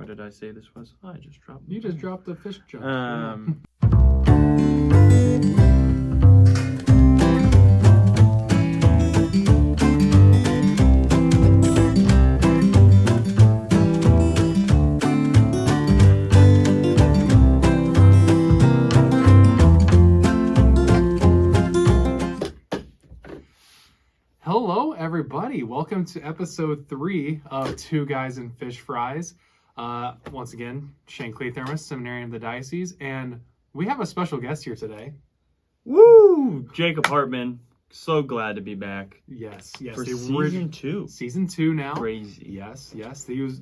What did I say this was? Oh, I just dropped. You just dropped the fish junk. Hello, everybody. Welcome to episode 3 of Two Guys and Fish Fries. Once again, Shane Cleathermos, seminary of the diocese, and we have a special guest here today. Woo! Jacob Hartman. So glad to be back. Yes. For season 2. Season 2 now. Crazy. Yes.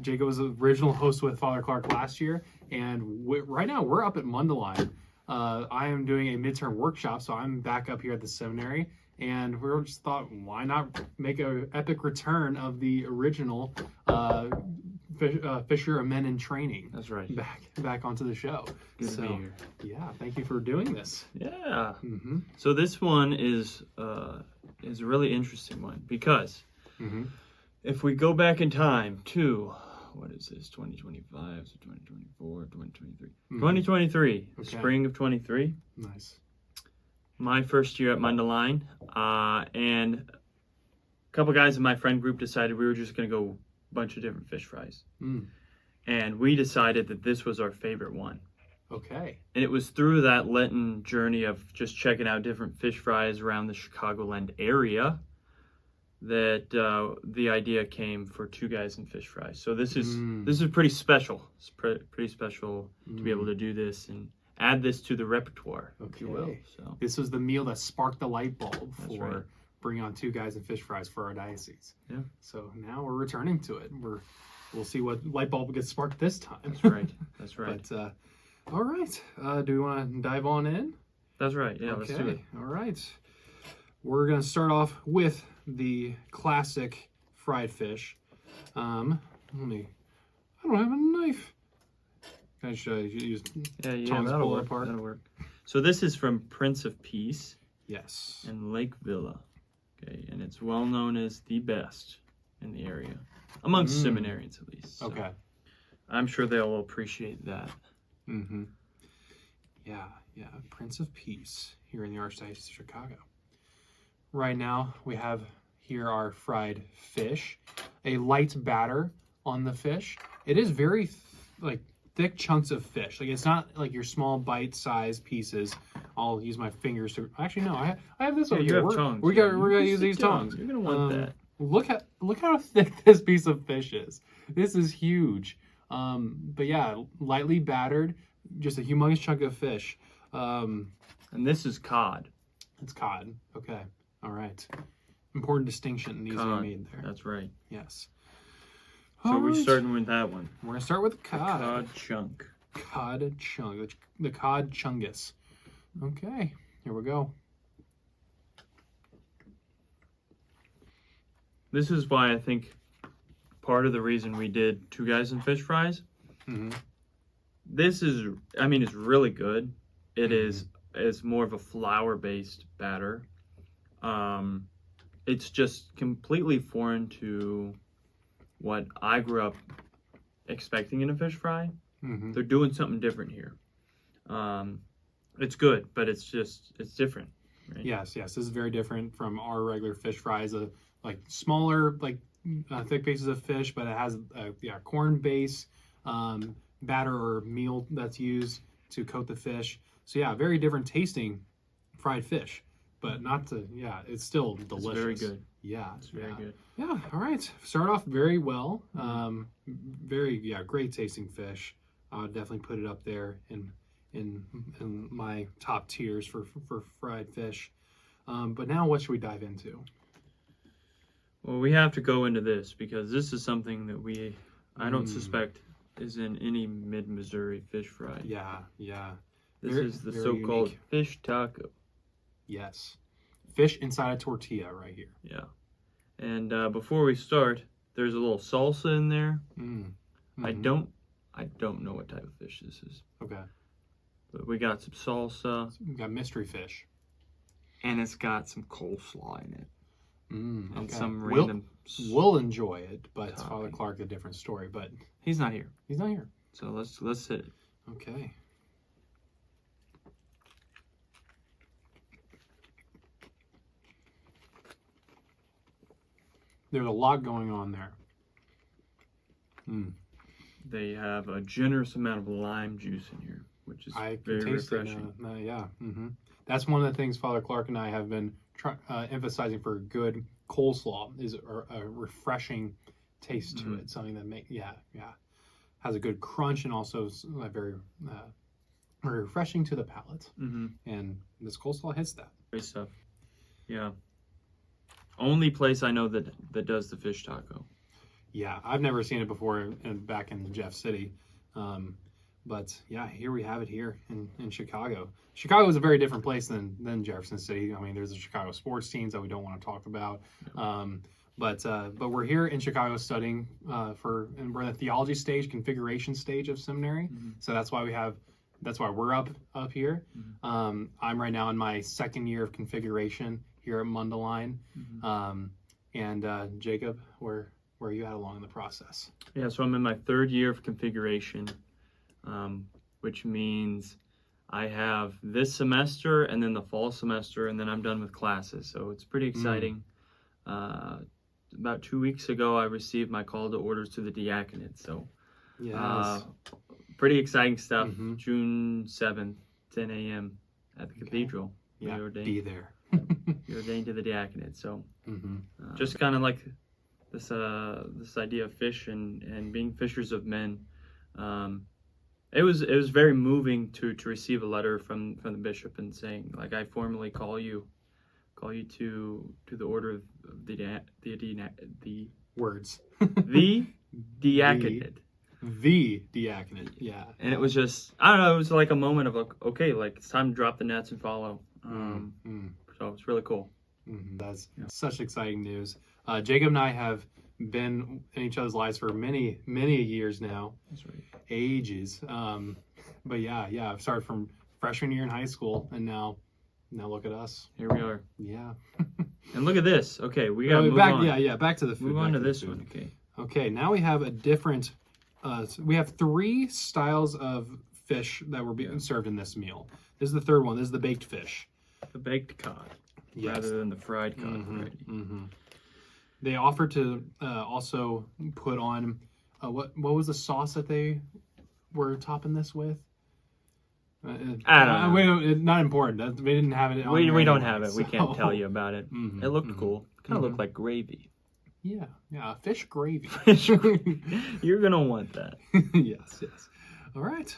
Jacob was the original host with Father Clark last year, and right now we're up at Mundelein. I am doing a midterm workshop, so I'm back up here at the seminary. And we just thought, why not make an epic return of the original Fisher of Men in Training? That's right. Back onto the show. Good to be here. Yeah, thank you for doing this. Yeah. Mm-hmm. So this one is a really interesting one because if we go back in time to, what is this, 2025, so 2024, 2023. 2023, Okay. spring of 23. Nice. My first year at Mundelein, and a couple guys in my friend group decided we were just going to go a bunch of different fish fries. And we decided that this was our favorite one. Okay. And it was through that Lenten journey of just checking out different fish fries around the Chicagoland area that the idea came for Two Guys and Fish Fries. So this is pretty special. It's pretty special to be able to do this and add this to the repertoire, if you will. So this was the meal that sparked the light bulb That's for right. bringing on Two Guys and Fish Fries for our diocese. Yeah. So now we're returning to it. We'll see what light bulb gets sparked this time. That's right. That's right. But all right. Do we want to dive on in? That's right. Yeah, let's do it. All right. We're gonna start off with the classic fried fish. I don't have a knife. Can I show you? Use tongs, that'll pull it work. apart? That'll work. So this is from Prince of Peace Yes. in Lake Villa. Okay, and it's well known as the best in the area, amongst seminarians at least. So Okay. I'm sure they'll appreciate that. Yeah. Prince of Peace here in the Archdiocese of Chicago. Right now we have here our fried fish, a light batter on the fish. It is very thick chunks of fish. Like it's not like your small bite-sized pieces. I'll use my fingers to. Actually, no. I have this one. You have tongs. We're gonna use these tongs. You're gonna want that. Look how thick this piece of fish is. This is huge. But yeah, lightly battered, just a humongous chunk of fish. And this is cod. It's cod. Okay. All right. Important distinction needs to be made there. That's right. Yes. So we're starting with that one. We're gonna start with cod. Cod chunk. Cod chunk. The cod chungus. Okay. Here we go. This is why I think part of the reason we did Two Guys and Fish Fries. This is, it's really good. It is more of a flour-based batter. It's just completely foreign to what I grew up expecting in a fish fry. They're doing something different here. It's good, but it's different. Right? Yes. This is very different from our regular fish fries. Like smaller, thick pieces of fish, but it has a corn base, batter or meal that's used to coat the fish. So yeah, very different tasting fried fish, but it's still delicious. It's very good. Yeah, it's very good. Yeah, all right. Start off very well. Great tasting fish. I would definitely put it up there in my top tiers for fried fish. But now what should we dive into? Well, we have to go into this because this is something that I don't suspect is in any mid-Missouri fish fry. Yeah. This is the so-called fish taco. Yes. Fish inside a tortilla right here. Yeah. And before we start, there's a little salsa in there. I don't know what type of fish this is. Okay. But we got some salsa. We got mystery fish. And it's got some coleslaw in it. and Okay. some random. We'll enjoy it, but topping. Father Clark, a different story. But He's not here, he's not here. so let's sit it. Okay. There's a lot going on there. They have a generous amount of lime juice in here, which is I can very taste refreshing. it. Yeah. That's one of the things Father Clark and I have been emphasizing for good coleslaw is a refreshing taste to it. Something that has a good crunch and also very refreshing to the palate. And this coleslaw hits that. Great stuff. Yeah. Only place I know that does the fish taco. Yeah, I've never seen it before back in Jeff City. But yeah, here we have it here in Chicago. Chicago is a very different place than Jefferson City. I mean, there's the Chicago sports teams that we don't want to talk about. But we're here in Chicago studying and we're in the theology stage, configuration stage of seminary. So that's why we're up here. I'm right now in my second year of configuration here at Mundelein. And Jacob, where are you at along in the process? Yeah, so I'm in my third year of configuration, which means I have this semester and then the fall semester, and then I'm done with classes. So it's pretty exciting. About 2 weeks ago, I received my call to orders to the diaconate. So pretty exciting stuff. June 7th, 10 a.m. at the cathedral. Yeah, be there. You're ordained to the diaconate. So just kind of like this idea of fish and being fishers of men. It was very moving to receive a letter from the bishop and saying, like, I formally call you to the order of the words. The diaconate. The diaconate, yeah. And it was just, I don't know, it was like a moment of, like, okay, like, it's time to drop the nets and follow. So it's really cool. That's such exciting news. Jacob and I have been in each other's lives for many, many years now. That's right. Ages. But yeah, I've started from freshman year in high school, and now look at us. Here we are. Yeah. And look at this. Okay, we got to move back. on. Yeah, back to the food. Move on back to this the one. Okay. Okay, now we have a different. We have 3 styles of fish that were being served in this meal. This is the third one. This is the baked fish. The baked cod, Yes. rather than the fried cod variety. They offered to also put on what was the sauce that they were topping this with? I don't know. It's not important. We didn't have it. We don't have it. We can't tell you about it. It looked cool. Kind of looked like gravy. Yeah, fish gravy. You're gonna want that. Yes. All right.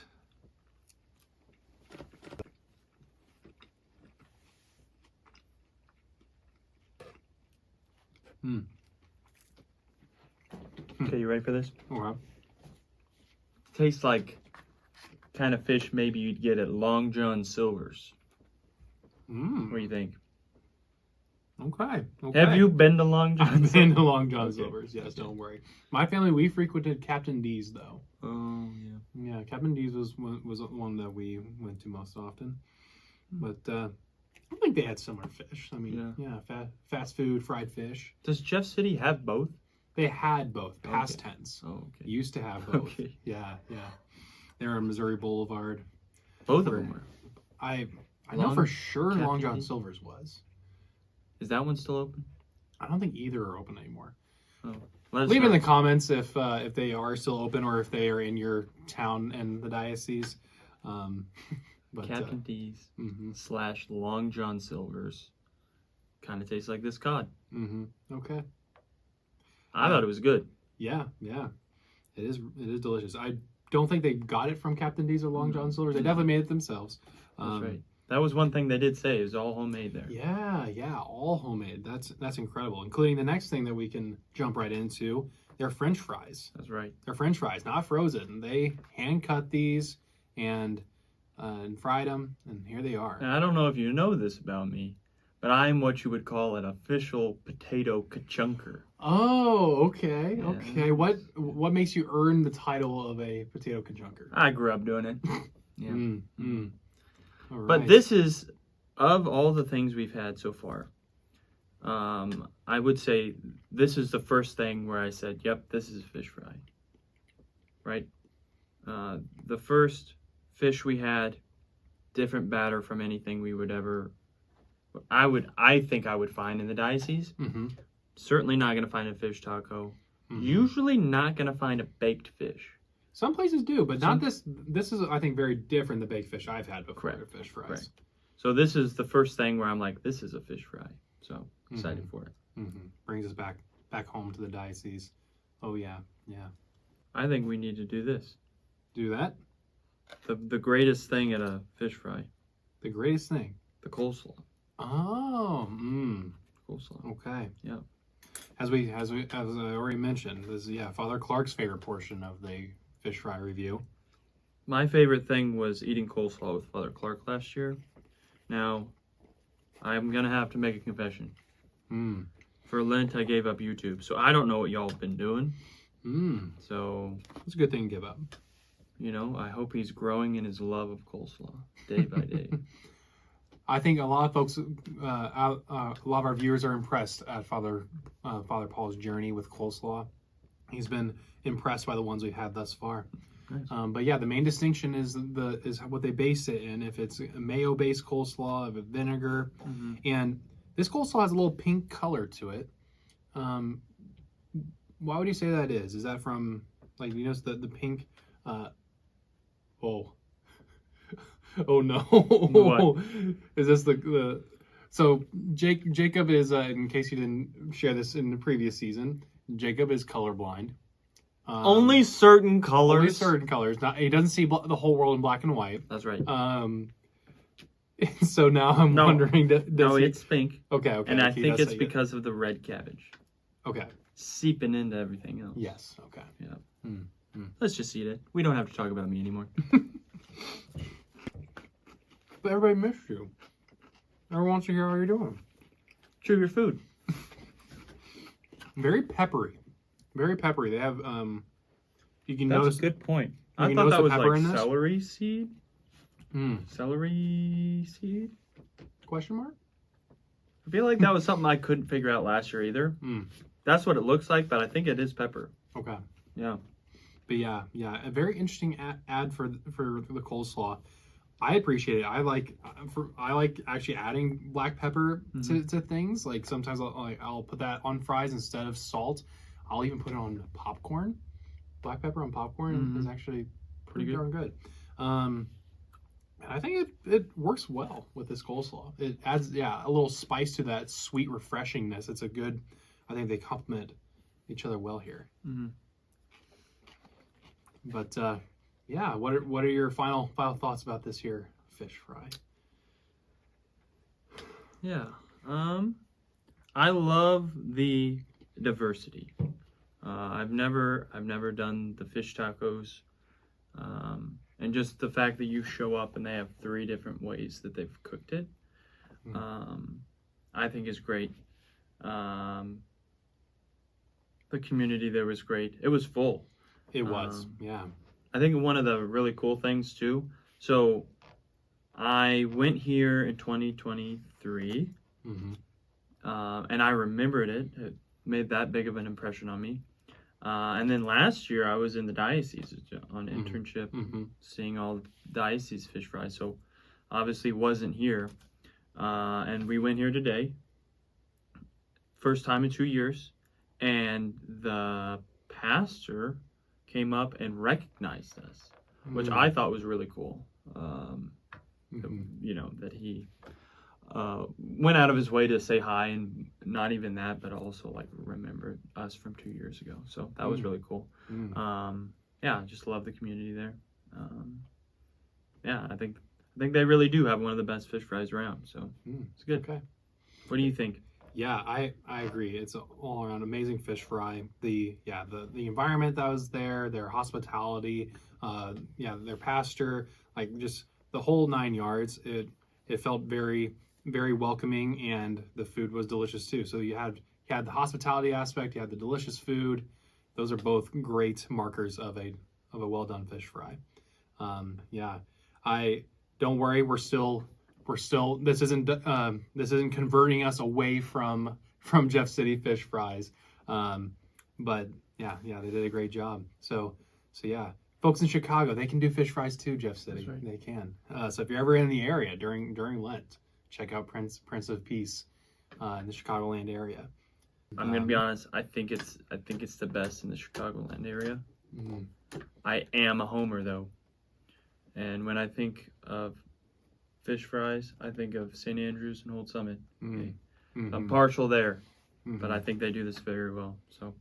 Okay, you ready for this? Okay. Tastes like kind of fish maybe you'd get at Long John Silver's. What do you think? Okay. Have you been to Long John? I've been to Long John Silver's. Yes, don't worry. My family, we frequented Captain D's though. Oh yeah. Yeah, Captain D's was one that we went to most often. But I don't think they had similar fish. I mean, fast food, fried fish. Does Jeff City have both? They had both, past tense. Oh, okay. Used to have both. Okay. Yeah. They were on Missouri Boulevard. Both of them were. I know for sure Captain Long John D? Silver's was. Is that one still open? I don't think either are open anymore. Oh, let us Leave know. in the comments if they are still open or if they are in your town and the diocese. But, Captain D's / Long John Silver's kind of tastes like this cod. Okay. I thought it was good. Yeah. It is delicious. I don't think they got it from Captain D's or Long John Silver's. They definitely made it themselves. That's right. That was one thing they did say. It was all homemade there. Yeah, all homemade. That's incredible. Including the next thing that we can jump right into, their French fries. That's right. They're French fries, not frozen. They hand cut these and fried them, and here they are. And I don't know if you know this about me, but I'm what you would call an official potato ka-chunker. Oh, okay, Yeah. okay. What makes you earn the title of a potato ka-chunker? I grew up doing it. Yeah. All right. But this is, of all the things we've had so far, I would say this is the first thing where I said, yep, this is a fish fry, right? The first fish we had, different batter from anything we would ever, I think I would find in the diocese. Mm-hmm. Certainly not going to find a fish taco. Mm-hmm. Usually not going to find a baked fish. Some places do, but not this. This is, I think, very different than baked fish I've had before. Correct. Fish fries. Correct. So this is the first thing where I'm like, this is a fish fry. So excited for it. Mm-hmm. Brings us back home to the diocese. Oh yeah, yeah. I think we need to do this. Do that. The greatest thing at a fish fry. The greatest thing. The coleslaw. Oh. Coleslaw. Okay. Yeah. As I already mentioned, this is Father Clark's favorite portion of the fish fry review. My favorite thing was eating coleslaw with Father Clark last year. Now, I'm gonna have to make a confession. For Lent, I gave up YouTube, so I don't know what y'all have been doing. So it's a good thing to give up. You know, I hope he's growing in his love of coleslaw day by day. I think a lot of folks, a lot of our viewers are impressed at Father Paul's journey with coleslaw. He's been impressed by the ones we've had thus far. Nice. But yeah, the main distinction is what they base it in. If it's a mayo-based coleslaw, if it's vinegar, and this coleslaw has a little pink color to it. Why would you say that is? Is that from, like, you notice the pink? Oh no! What? Is this the? So Jacob is, in case you didn't share this in the previous season, Jacob is colorblind. Only certain colors. Only certain colors. Not, he doesn't see the whole world in black and white. That's right. So now I'm wondering. It's pink. Okay. And I think it's because of the red cabbage. Okay. Seeping into everything else. Yes. Okay. Yeah. Let's just eat it. We don't have to talk about me anymore. But everybody missed you. Everyone wants to hear how you're doing. Chew your food. Very peppery. Very peppery. They have you can That's notice a good point. You I can thought notice that the pepper was in like this? celery seed. Celery seed? question mark? I feel like that was something I couldn't figure out last year either. That's what it looks like, but I think it is pepper. Okay. Yeah. But yeah, a very interesting ad for the coleslaw. I appreciate it. I like actually adding black pepper to things. Like sometimes I'll put that on fries instead of salt. I'll even put it on popcorn. Black pepper on popcorn is actually pretty darn good. And I think it works well with this coleslaw. It adds a little spice to that sweet refreshingness. It's a good. I think they complement each other well here. But what are your final thoughts about this here fish fry? Yeah. I love the diversity. I've never done the fish tacos. And just the fact that you show up and they have 3 different ways that they've cooked it, I think is great. The community there was great. It was full. It was, yeah. I think one of the really cool things too. So I went here in 2023, and I remembered it. It made that big of an impression on me. And then last year I was in the diocese on internship, seeing all the diocese fish fries. So obviously wasn't here. And we went here today. First time in 2 years. And the pastor came up and recognized us, which I thought was really cool. You know, that he went out of his way to say hi, and not even that, but also like remembered us from 2 years ago. So that was really cool. I just love the community there. I think they really do have one of the best fish fries around. So it's good. Okay. What do you think? Yeah, I agree. It's all around amazing fish fry. The environment that was there, their hospitality, their pastor, like just the whole 9 yards. It felt very, very welcoming, and the food was delicious too. So you had the hospitality aspect, you had the delicious food. Those are both great markers of a well done fish fry. Don't worry, we're still this isn't converting us away from from Jeff City Fish Fries. But yeah, they did a great job. So yeah, folks in Chicago, they can do fish fries too. Jeff City, That's right. They can. So if you're ever in the area during Lent, check out Prince of Peace in the Chicagoland area. I'm gonna be honest. I think it's the best in the Chicagoland area. Mm-hmm. I am a homer though, and when I think of fish fries, I think of St. Andrews and Old Summit. Okay? Mm-hmm. I'm partial there, Mm-hmm. but I think they do this very well. So,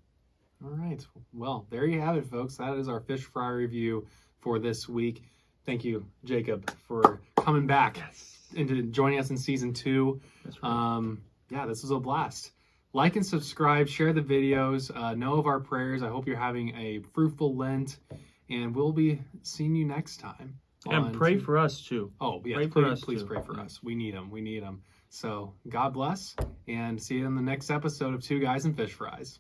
all right. Well, there you have it, folks. That is our fish fry review for this week. Thank you, Jacob, for coming back and joining us in season 2. that's right. Yeah, this was a blast. Like and subscribe, share the videos, know of our prayers. I hope you're having a fruitful Lent, and we'll be seeing you next time. And pray for us too. Oh, yeah, please pray for us. We need them. So God bless, and see you in the next episode of Two Guys and Fish Fries.